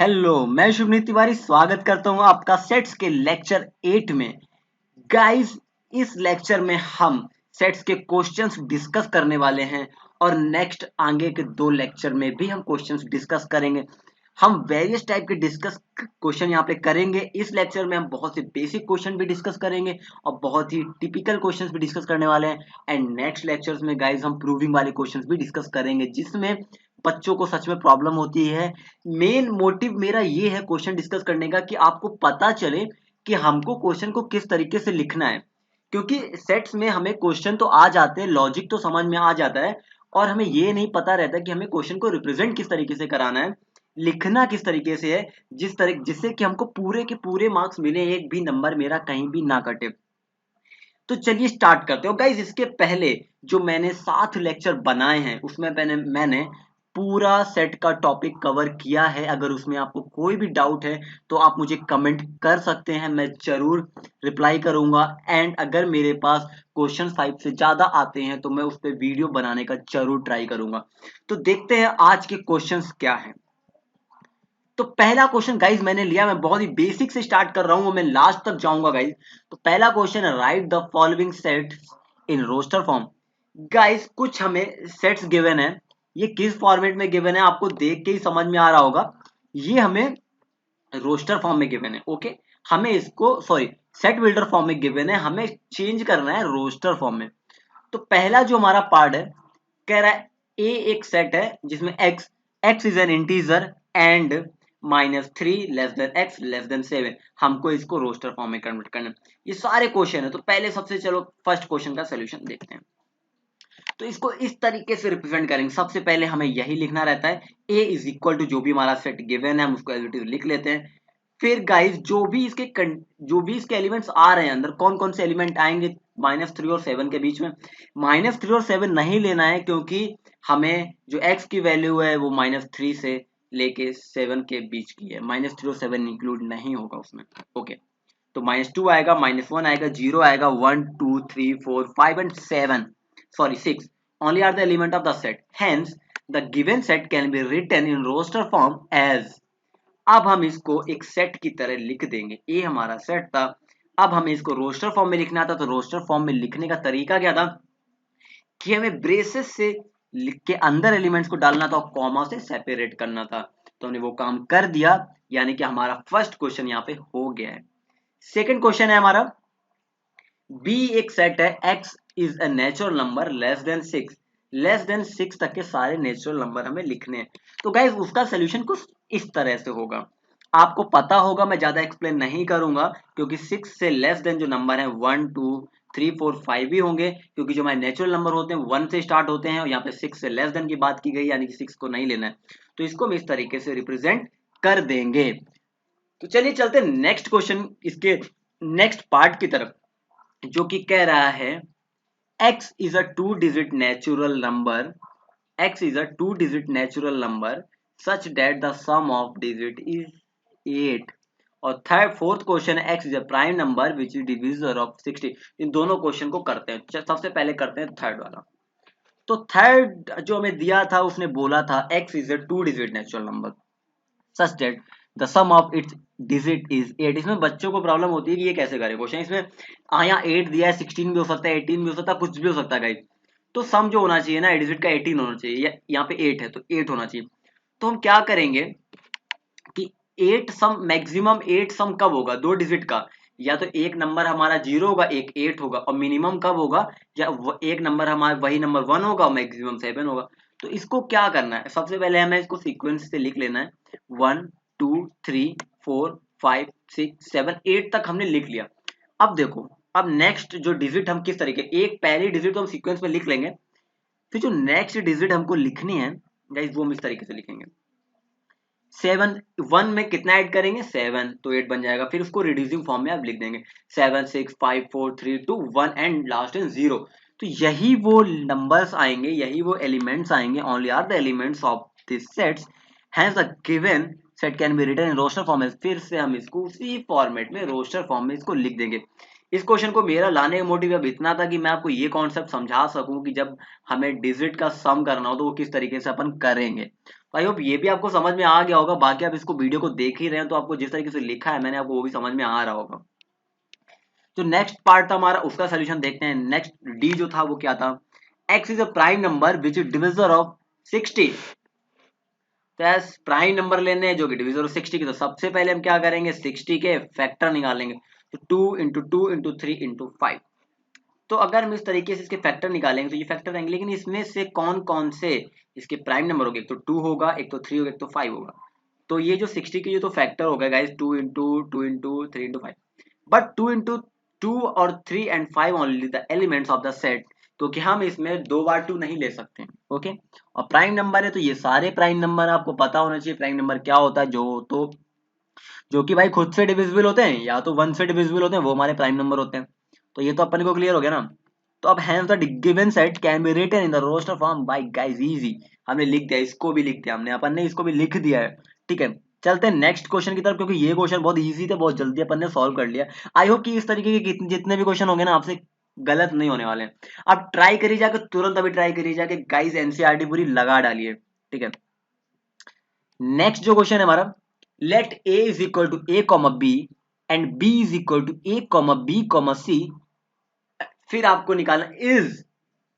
Hello, मैं शुभनीत तिवारी स्वागत करता हूँ आपका सेट्स के लेक्चर 8 में। गाइस, इस लेक्चर में हम सेट्स के क्वेश्चंस डिस्कस करने वाले हैं और नेक्स्ट आगे के 2 लेक्चर में भी हम क्वेश्चंस डिस्कस करेंगे। हम वेरियस टाइप के डिस्कस क्वेश्चन यहाँ पे करेंगे। इस लेक्चर में हम बहुत से बेसिक क्वेश्चन भी डिस्कस करेंगे और बहुत ही टिपिकल क्वेश्चंस भी डिस्कस करने वाले हैं। एंड नेक्स्ट लेक्चर्स में गाइस हम प्रूविंग वाले क्वेश्चंस भी डिस्कस करेंगे जिसमें बच्चों को सच में प्रॉब्लम होती है। मेन मोटिव मेरा ये है क्वेश्चन डिस्कस करने का कि आपको पता चले कि हमको क्वेश्चन को किस तरीके से लिखना है, क्योंकि सेट्स में हमें क्वेश्चन तो आ जाते हैं, लॉजिक तो समझ में आ जाता है और हमें ये नहीं पता रहता कि हमें क्वेश्चन को रिप्रेजेंट किस तरीके से कराना है, लिखना किस तरीके से है, जिससे कि हमको पूरे के पूरे मार्क्स मिले, एक भी नंबर मेरा कहीं भी ना कटे। तो चलिए स्टार्ट करते हो गाइस। इसके पहले जो मैंने 7 लेक्चर बनाए हैं उसमें मैंने पूरा सेट का टॉपिक कवर किया है। अगर उसमें आपको कोई भी डाउट है तो आप मुझे कमेंट कर सकते हैं, मैं जरूर रिप्लाई करूंगा। एंड अगर मेरे पास क्वेश्चन 5 से ज्यादा आते हैं तो मैं उस पर वीडियो बनाने का जरूर ट्राई करूंगा। तो देखते हैं आज के क्वेश्चंस क्या हैं। तो पहला क्वेश्चन गाइस मैंने लिया, मैं बहुत ही बेसिक से स्टार्ट कर रहा हूं, मैं लास्ट तक जाऊंगा गाइस। तो पहला क्वेश्चन है, write the following sets in roster form. Guys कुछ हमें सेट्स गिवन है, ये किस फॉर्मेट में गिवन है आपको देख के ही समझ में आ रहा होगा। ये हमें रोस्टर फॉर्म में गिवन है, ओके। हमें इसको सेट बिल्डर फॉर्म में गिवन है, हमें चेंज करना है रोस्टर फॉर्म में। तो पहला जो हमारा पार्ट है, कह रहा है ए एक सेट है जिसमें x is an integer and -3 less than x less than 7। हमको इसको रोस्टर फॉर्म में कन्वर्ट करना है। ये सारे क्वेश्चन है, तो पहले सबसे चलो फर्स्ट क्वेश्चन का सोल्यूशन देखते हैं। तो इसको इस तरीके से रिप्रेजेंट करेंगे। सबसे पहले हमें यही लिखना रहता है, a इज इक्वल टू जो भी हमारा सेट गिवन है हम उसको एज इट इज लिख लेते हैं। फिर गाइस जो भी इसके एलिमेंट्स आ रहे हैं अंदर, कौन कौन से एलिमेंट आएंगे -3 और 7 के बीच में। -3 और 7 नहीं लेना है क्योंकि हमें जो x की वैल्यू है वो -3 से लेके 7 के बीच की है, -3 और 7 इंक्लूड नहीं होगा उसमें, ओके। तो -2 आएगा, -1 आएगा, 0 आएगा, 1 2 3 4 5 and 7 6 only are the element of the set, hence the given set can be written in roster form as। अब हम इसको एक सेट की तरह लिख देंगे। ए हमारा सेट था, अब हमें इसको रोस्टर फॉर्म में लिखना था। तो रोस्टर फॉर्म में लिखने का तरीका क्या था कि हमें ब्रेसेस से लिख के अंदर एलिमेंट्स को डालना था और कॉमा से सेपरेट करना था। तो हमने वो काम कर दिया, यानी कि हमारा फर्स्ट क्वेश्चन यहाँ पे हो गया है। सेकंड क्वेश्चन है हमारा, बी एक सेट है, x is a natural number less than 6 तक के सारे नेचुरल नंबर हमें लिखने हैं। तो गाइस उसका सोल्यूशन कुछ इस तरह से होगा, आपको पता होगा, मैं ज्यादा एक्सप्लेन नहीं करूंगा क्योंकि 6 से लेस देन जो नंबर है 1 2 3 4 5 भी होंगे, क्योंकि जो हमारे नेचुरल नंबर होते हैं 1 से स्टार्ट होते हैं और यहाँ पे 6 से लेस देन की बात की गई, यानी कि 6 को नहीं लेना है। तो इसको हम इस तरीके से रिप्रेजेंट कर देंगे। तो चलिए चलते हैं नेक्स्ट क्वेश्चन, इसके नेक्स्ट पार्ट की तरफ, जो कि कह रहा है x is a two digit natural number, x is a two digit natural number such that the sum of digit is 8। और थर्ड फोर्थ क्वेश्चन है, x is a prime number which is divisor of 60। इन दोनों question को करते हैं। सबसे पहले करते हैं थर्ड वाला। तो थर्ड जो हमें दिया था उसने बोला था x is a two digit natural number such that the sum of its digit is 8। इसमें बच्चों को प्रॉब्लम होती है कि ये कैसे करें क्वेश्चन। इसमें यहाँ 8 दिया है, 16 भी हो सकता है, 18 भी हो सकता है, कुछ भी हो सकता है गाइस। तो सम जो होना चाहिए ना डिजिट का 18 होना चाहिए, यहाँ पे 8 है तो 8 होना चाहिए। तो हम क्या करेंगे कि 8 सम, मैक्सिमम 8 सम कब होगा दो डिजिट का, या तो एक नंबर हमारा 0 होगा, एक 8 होगा, और मिनिमम कब होगा, या एक नंबर हमारा वही नंबर 1 होगा और मैक्सिमम 7 होगा। तो इसको क्या करना है, सबसे पहले हमें इसको सीक्वेंस से लिख लेना है। 1 2 3 4 5 6 7 8 तक हमने लिख लिया। अब देखो, अब नेक्स्ट जो डिजिट हम किस तरीके, एक पहली डिजिट तो हम सीक्वेंस में लिख लेंगे, फिर जो नेक्स्ट डिजिट हमको लिखनी है गाइस वो हम इस तरीके से लिखेंगे। 7 1 में कितना ऐड करेंगे 7, तो 8 बन जाएगा। फिर उसको रिड्यूसिंग फॉर्म में आप लिख देंगे 7 6 5 4 3 2 1 एंड लास्ट इन 0। तो यही वो नंबर्स आएंगे, यही वो एलिमेंट्स आएंगे, only are the elements of this sets, hence the given set can be written in roster form. फिर से हम इसको उसी फॉर्मेट में रोस्टर फॉर्म में इसको लिख देंगे। इस क्वेश्चन को मेरा लाने का मोटिव अब इतना था कि मैं आपको ये कॉन्सेप्ट समझा सकूं कि जब हमें डिजिट का सम करना हो तो वो किस तरीके से अपन करेंगे। तो आई होप ये भी आपको समझ में आ गया होगा। बाकी आप इसको वीडियो को देख ही रहे हैं तो आपको जिस तरीके से लिखा है मैंने आपको वो भी समझ में आ रहा होगा। जो नेक्स्ट पार्ट था हमारा उसका सोल्यूशन देखते हैं। नेक्स्ट डी जो था वो क्या था, x is a prime number which is divisor of 60। तो एस प्राइम नंबर लेने हैं जो कि डिविजर ऑफ 60 की, तो सबसे पहले हम क्या करेंगे 60 के फैक्टर निकालेंगे। तो 2 इंटू 2 इंटू 3 इंटू 5। तो अगर हम इस तरीके से इसके फैक्टर निकालेंगे तो ये फैक्टर आएंगे, लेकिन इसमें से कौन कौन से इसके प्राइम नंबर होंगे, एक तो 2 होगा, एक तो 3 होगा, एक तो 5 होगा। तो ये जो 60 की जो तो फैक्टर होगा guys 2 into 3 into 5। But 2 into 2 और 3 and 5 only the elements of the set, क्योंकि हम इसमें दो बार 2 नहीं ले सकते। ओके, और प्राइम नंबर है तो ये सारे प्राइम नंबर आपको पता होना चाहिए प्राइम नंबर क्या होता है। जो कि भाई खुद से डिविजिबल होते हैं या तो 1 से डिविजिबल होते हैं वो हमारे प्राइम नंबर होते हैं। तो ये तो अपन को क्लियर हो गया ना। तो अब hence the given set can be written in the roster form by guys easy. हमने लिख दिया, इसको भी लिख दिया हमने, अपन ने इसको भी लिख दिया है। ठीक है, चलते हैं नेक्स्ट क्वेश्चन की तरफ, क्योंकि ये क्वेश्चन बहुत इजी थे, बहुत जल्दी अपन ने सॉल्व कर लिया। आई होप कि इस तरीके के जितने भी क्वेश्चन होंगे ना आपसे गलत नहीं होने वाले हैं। अब ट्राई करिए जाके, तुरंत अभी ट्राई करिए जाके गाइस, एनसीईआरटी पूरी लगा डालिए। ठीक है, नेक्स्ट जो क्वेश्चन है हमारा, let a is equal to a comma B and b is equal to a comma B comma C. फिर आपको निकालना इज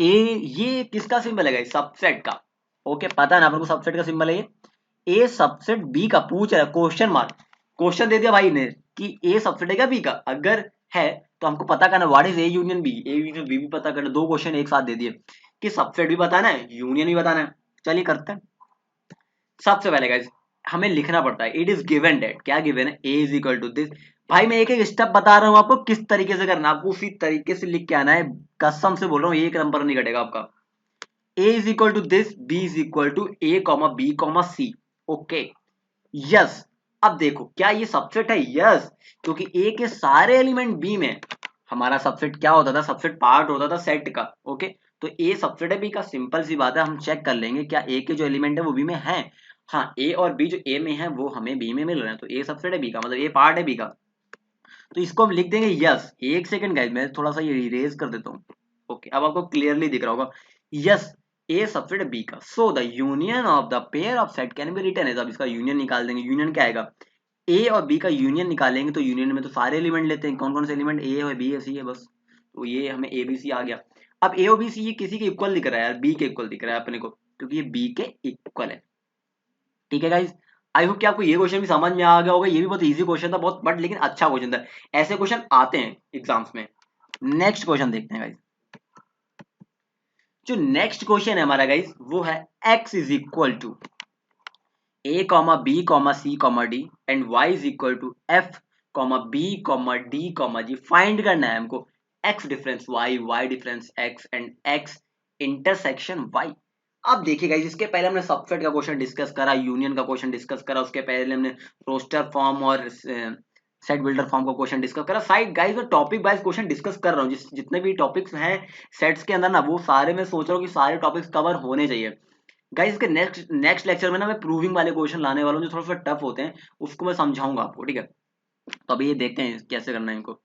a, ये किसका सिंबल है सबसेट का। ओके, पता है ना अपन को सबसेट का सिंबल है ये। a सबसेट b का पूछ रहा है, क्वेश्चन मार्क। क्वेश्चन दे दिया भाई ने कि a सबसेट है क्या b का, अगर है तो हमको पता करना what is a union b, a union b भी पता करना। दो क्वेश्चन एक साथ दे दिए कि सबसेट भी बताना है यूनियन भी बताना है। चलिए करते हैं। सबसे पहले गाइस हमें लिखना पड़ता है इट इज गिवन डेट, क्या गिवन है, a is equal to this. भाई मैं एक एक स्टेप बता रहा हूं आपको किस तरीके से करना, आपको उसी तरीके से लिख के आना है। कसम से बोल रहा हूं एक नंबर नहीं कटेगा आपका। a is equal to this, b is equal to a comma B comma C. Okay, yes. अब देखो क्या ये सबसेट है, यस, क्योंकि a के सारे एलिमेंट b में हमारा सबसेट क्या होता था, सबसेट पार्ट होता था सेट का। ओके, तो a सबसेट है b का, सिंपल सी बात है। हम चेक कर लेंगे क्या a के जो एलिमेंट है वो b में है। हाँ, a और b जो a में है वो हमें b में मिल रहे हैं, तो a सबसेट है b का, मतलब a पार्ट है b का। तो इसको हम लिख देंगे यस। एक सेकंड गाइस, मैं थोड़ा सा ये इरेज कर देता हूँ। ओके, अब आपको क्लियरली दिख रहा होगा। यस, a सबसेट है b का, so the union of the pair of set can be written as. अब इसका यूनियन निकाल देंगे। यूनियन क्या आएगा, a और b का यूनियन निकालेंगे तो यूनियन में तो सारे एलिमेंट लेते हैं। कौन कौन से एलिमेंट, a है, b है, c है, बस। तो ये हमें a b c आ गया। अब a और b c ये किसी के इक्वल दिख रहा है यार, b के इक्वल दिख रहा है अपने को, क्योंकि ये b के इक्वल है। ठीक है गाइस, आई होप कि आपको ये क्वेश्चन भी समझ में आ गया होगा। ये भी बहुत इजी क्वेश्चन था, बहुत, बट लेकिन अच्छा क्वेश्चन था। ऐसे क्वेश्चन आते हैं एग्जाम्स में। नेक्स्ट क्वेश्चन देखते हैं गाइस। जो नेक्स्ट क्वेश्चन है हमारा गाइस वो है x is equal to a comma B comma C comma D and y is equal to f comma B comma D comma G. Find करना है हमको x difference y, y difference x and x intersection y। अब देखिए guys, इसके पहले हमने subset का question discuss करा, यूनियन का क्वेश्चन डिस्कस करा, उसके पहले हमने रोस्टर फॉर्म और सेट बिल्डर फॉर्म का क्वेश्चन डिस्कस करा। साइड गाइस मैं टॉपिक वाइज क्वेश्चन डिस्कस कर रहा हूँ, जितने भी टॉपिक्स हैं सेट्स के अंदर ना, वो सारे मैं सोच रहा हूँ कि सारे टॉपिक्स कवर होने चाहिए। गाइस इसके नेक्स्ट नेक्स्ट लेक्चर में ना मैं प्रूविंग वाले क्वेश्चन लाने वाला हूँ जो थोड़ा सा टफ होते हैं, उसको मैं समझाऊंगा आपको। ठीक है, तो अभी ये देखते हैं कैसे करना है इनको।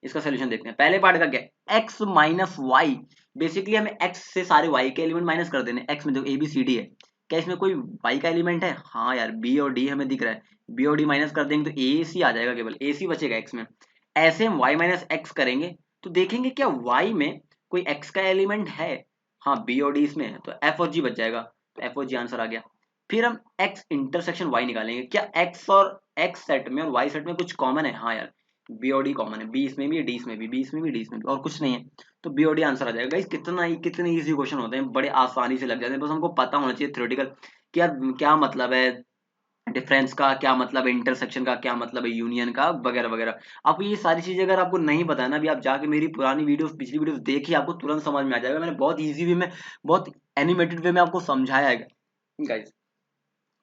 इसका सोल्यूशन देखते हैं। पहले पार्ट का क्या, x माइनस वाई। बेसिकली हमें x से सारे y के एलिमेंट माइनस कर देने। x में देखो a b c d है, क्या इसमें कोई y का एलिमेंट है, हाँ यार b और d हमें दिख रहा है। b और d माइनस कर देंगे तो a c आ जाएगा, केवल a c बचेगा x में। ऐसे हम y माइनस x करेंगे तो देखेंगे क्या y में कोई x का एलिमेंट है, हाँ b और d इसमें है, तो f और g बच जाएगा। तो f और g आंसर आ गया। फिर हम x इंटरसेक्शन y निकालेंगे, क्या x और x सेट में और y सेट में कुछ कॉमन है, हाँ यार बी और डी कॉमन है, बी इसमें भी है, डी इसमें भी, बी इसमें भी, डी इसमें भी, और कुछ नहीं है। तो बी और डी आंसर आ जाएगा। गाइस कितने इजी क्वेश्चन होते हैं, बड़े आसानी से लग जाते हैं, बस हमको पता होना चाहिए थ्योरेटिकल क्या क्या मतलब है डिफरेंस का, क्या मतलब है इंटरसेक्शन का, क्या मतलब है यूनियन का, वगैरह वगैरह। आपको ये सारी चीजें अगर आपको नहीं पता है ना, अभी आप जाके मेरी पुरानी वीडियोस, पिछली वीडियोस देखिए, आपको तुरंत समझ में आ जाएगा। मैंने बहुत इजी वे में, बहुत एनिमेटेड वे में आपको समझाया है गाइस।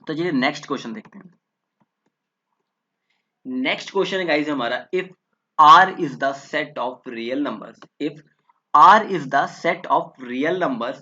तो चलिए नेक्स्ट क्वेश्चन देखते हैं। नेक्स्ट क्वेश्चन है गाइस हमारा, if R is the set of real numbers, if R is the set of real numbers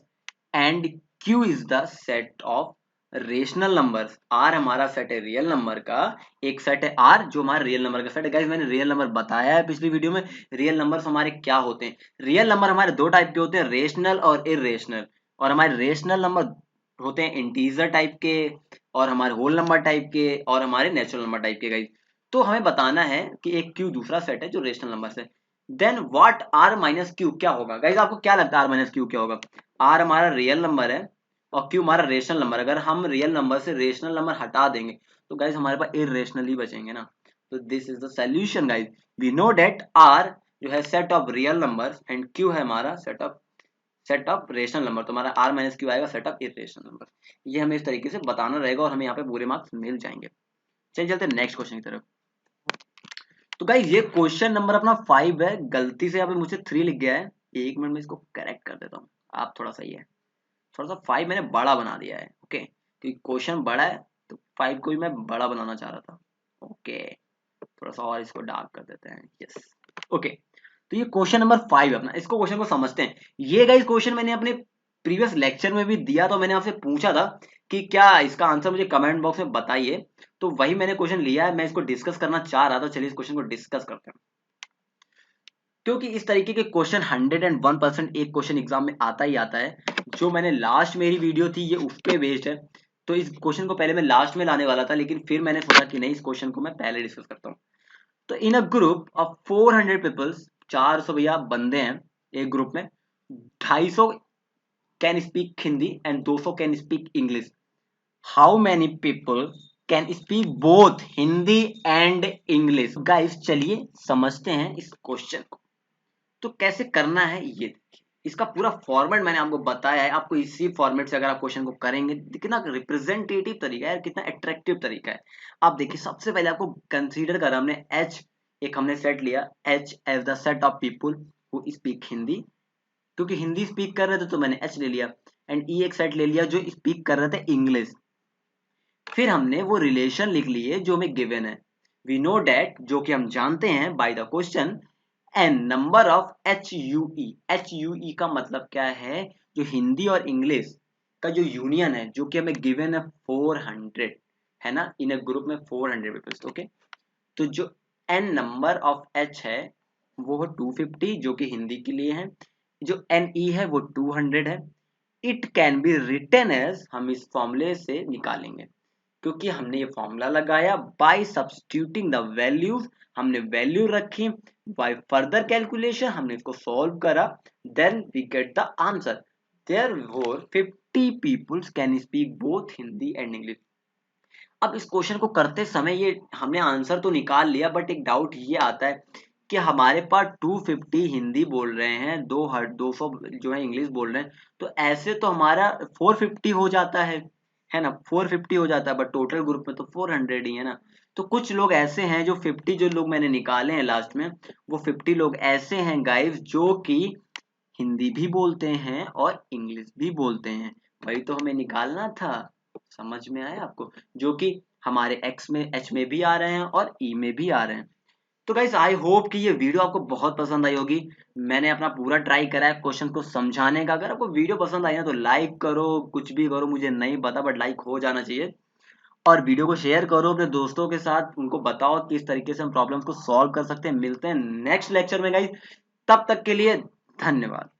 and Q is the set of rational numbers, R हमारा set है real number का, एक set है R जो हमारा real number का set है। Guys मैंने रियल नंबर बताया है पिछली वीडियो में। रियल नंबर्स हमारे क्या होते हैं? रियल नंबर हमारे दो टाइप के होते हैं, रेशनल और इरेशनल। और हमारे रेशनल नंबर होते हैं इंटीजर टाइप के, और हमारे होल नंबर टाइप के, और हमारे नेचुरल नंबर टाइप के। गाइस तो हमें बताना है कि एक क्यू दूसरा सेट है जो रेशनल नंबर है। Then what R minus Q क्या होगा? गाइस आपको क्या लगता है आर माइनस क्यू क्या होगा? आर हमारा रियल नंबर है और क्यू हमारा रेशनल नंबर। अगर हम रियल नंबर से रेशनल नंबर हटा देंगे तो गाइस हमारे पास इरेशनल ही बचेंगे ना। तो this is the solution guys. We know that R जो है set of real numbers and Q है हमारा सेट ऑफ रेशनल नंबर। तो हमारा आर माइनस क्यू आएगा सेट ऑफ इरेशनल नंबर। ये हमें इस तरीके से बताना रहेगा और हमें यहाँ पे पूरे मार्क्स मिल जाएंगे। चलिए चलते हैं नेक्स्ट क्वेश्चन की तरफ। तो गाइस ये क्वेश्चन नंबर अपना 5 है। गलती से यहाँ पे मुझे 3 लिख गया है, 1 मिनट में इसको करेक्ट कर देता हूँ। आप थोड़ा सा ये थोड़ा सा 5 मैंने बड़ा बना दिया है, ओके, क्योंकि क्वेश्चन बड़ा है तो 5 को भी मैं बड़ा बनाना चाह रहा था। ओके, थोड़ा सा और इसको डार्क कर देते हैं। Yes, okay. तो ये क्वेश्चन नंबर 5 है अपना। इसको क्वेश्चन को समझते हैं। ये गाइस क्वेश्चन मैंने अपने प्रीवियस लेक्चर में भी दिया, तो मैंने आपसे पूछा था कि क्या इसका आंसर मुझे कमेंट बॉक्स में बताइए। तो वही मैंने क्वेश्चन लिया है, मैं इसको डिस्कस करना चाह रहा था। चलिए इस क्वेश्चन को डिस्कस करते हैं, क्योंकि इस तरीके के क्वेश्चन 101% एक क्वेश्चन एग्जाम में आता ही आता है। जो मैंने लास्ट मेरी वीडियो थी ये उस पे बेस्ड है, तो इस क्वेश्चन को पहले मैं लास्ट में लाने वाला था, लेकिन फिर मैंने सोचा कि नहीं, इस क्वेश्चन को मैं पहले डिस्कस करता हूँ। तो इन अ ग्रुप ऑफ 400 पीपल्स, 400 भैया बंदे हैं एक ग्रुप में, 250 can speak Hindi and 200 can speak English. How many people can speak both Hindi and English? Guys चलिए समझते हैं इस क्वेश्चन को। तो कैसे करना है ये देखिए। इसका पूरा फॉर्मेट मैंने आपको बताया है। आपको इसी फॉर्मेट से अगर आप क्वेश्चन को करेंगे, कितना रिप्रेजेंटेटिव तरीका है, कितना अट्रैक्टिव तरीका है। आप देखिए सबसे पहले आपको कंसीडर करा हमने एच, एक हमने सेट लिया H as the set of people who speak Hindi, क्योंकि हिंदी स्पीक कर रहे थे तो मैंने एच ले लिया। एंड ई एक सेट ले लिया जो स्पीक कर रहे थे इंग्लिश। फिर हमने वो रिलेशन लिख लिए जो हमें गिवन है। वी नो डैट, जो कि हम जानते हैं by the question, N number of H U E. H U E का मतलब क्या है? जो हिंदी और इंग्लिश का जो यूनियन है, जो कि हमें गिवन है 400, है ना, इन ए ग्रुप में 400 पीपल्स। ओके, तो जो एन नंबर ऑफ एच है वो है 250 जो कि हिंदी के लिए है। जो एन ई है वो 200 है। It can be written as, हम इस फॉर्मूले से निकालेंगे, क्योंकि हमने ये फॉर्मूला लगाया बाय सब्स्टिट्यूटिंग द वैल्यूज। हमने वैल्यू रखी, बाय फर्दर कैलकुलेशन हमने इसको सॉल्व करा, then we get the answer. Therefore 50 peoples can speak both Hindi and English. अब इस क्वेश्चन को करते समय ये हमने आंसर तो निकाल लिया, बट एक डाउट ये आता है कि हमारे पास 250 हिंदी बोल रहे हैं, 200 जो है इंग्लिश बोल रहे हैं, तो ऐसे तो हमारा 450 हो जाता है ना, 450 हो जाता है, बट टोटल ग्रुप में तो 400 ही है ना। तो कुछ लोग ऐसे हैं जो 50 जो लोग मैंने निकाले हैं लास्ट में, वो 50 लोग ऐसे हैं गाइस जो कि हिंदी भी बोलते हैं और इंग्लिश भी बोलते हैं। वही तो हमें निकालना था। समझ में आया आपको? जो कि हमारे एक्स में एच में भी आ रहे हैं और ई में भी आ रहे हैं। तो गाइस आई होप कि ये वीडियो आपको बहुत पसंद आई होगी। मैंने अपना पूरा ट्राई करा है क्वेश्चन को समझाने का। अगर आपको वीडियो पसंद आई ना तो लाइक करो, कुछ भी करो मुझे नहीं पता, बट लाइक हो जाना चाहिए। और वीडियो को शेयर करो अपने दोस्तों के साथ, उनको बताओ कि इस तरीके से हम प्रॉब्लम्स को सॉल्व कर सकते हैं। मिलते हैं नेक्स्ट लेक्चर में गाइस, तब तक के लिए धन्यवाद।